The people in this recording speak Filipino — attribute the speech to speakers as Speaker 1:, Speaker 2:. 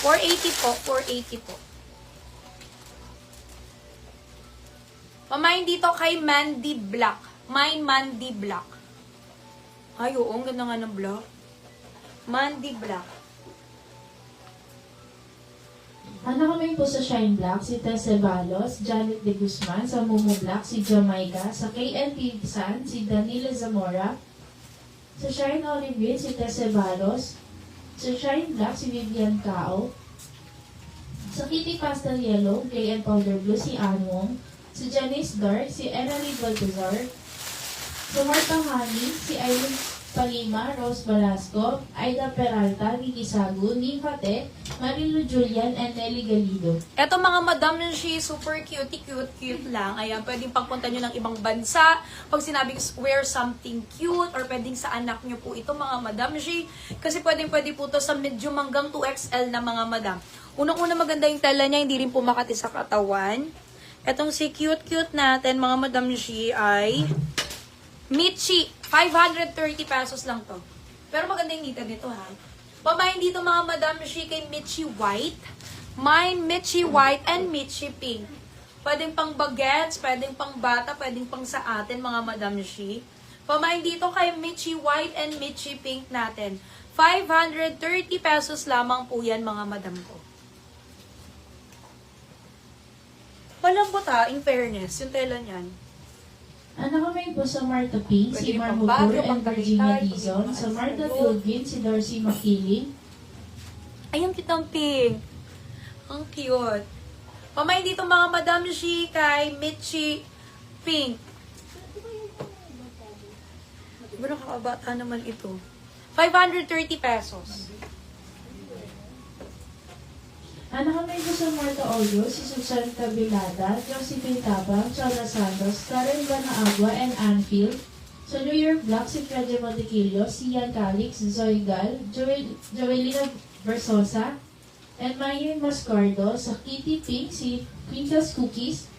Speaker 1: 480 po, 480 po. Pamain dito kay Mandy Black. My Mandy Black. Ay, oo, ang ganda nga ng black. Mandy Black.
Speaker 2: Ano kami po sa Shine Black, si Tess Ceballos, Janet De Guzman, sa Momo Black, si Jamaica, sa KNP San, si Danila Zamora, sa Shine Olive, si Tess Ceballos, sa Shine Black, si Vivian Cao, sa Kitty Pastel Yellow, KN Powder Blue, si Anwong, si Janice Dark, si Enali Baltazar, sa Marta Honey, si Aileen Palima, Rose Velasco, Aida Peralta, Ricky Sagu, Nifate, Marilu Julian, and Nelly Galido.
Speaker 1: Eto mga madam, she super cute lang. Ayan, pwedeng pagpunta nyo ng ibang bansa. Pag sinabing wear something cute, or pwedeng sa anak nyo po ito mga madam, she. Kasi pwede po to sa medium hanggang 2XL na mga madam. Unang-una maganda yung tela niya, hindi rin po makati sa katawan. Etong si cute natin mga madam, she ay Michi. 530 pesos lang to. Pero maganda yung nita dito ha. Pamain dito mga madam, she kay Michi White. Mine Michi White and Michi Pink. Pwedeng pang bagets, pwedeng pang bata, pwedeng pang sa atin mga madam, she. Pamain dito kay Michi White and Michi Pink natin. 530 pesos lamang po yan mga madam ko. Malambot ha, in fairness, yung tela niyan.
Speaker 2: Ano kami po sa Marta Pink, si
Speaker 1: Pwede
Speaker 2: Mar
Speaker 1: pang
Speaker 2: Mugur
Speaker 1: Baguio, pang
Speaker 2: and Virginia
Speaker 1: Tagaytay,
Speaker 2: Dizon,
Speaker 1: pwede
Speaker 2: sa
Speaker 1: pang
Speaker 2: Marta
Speaker 1: Asando.
Speaker 2: Philippine, si Darcy Makiling,
Speaker 1: Ay, ang cute ng pink. Ang cute. Pamain dito mga madam, she kay Michi Pink. Diba nakakabata naman ito? 530 pesos.
Speaker 2: ano kami po sa Marta Olio, si Susan Cabilada, Josephine Tabang, Chona Santos, Karen Banaagua, and Anfield, sa New York Black, si Freddy Montequillo, si Ian Calix, Zoe Gal, Joelina Versosa, and Mayen Mascardo, sa Kitty Pink, si Quintas Cookies,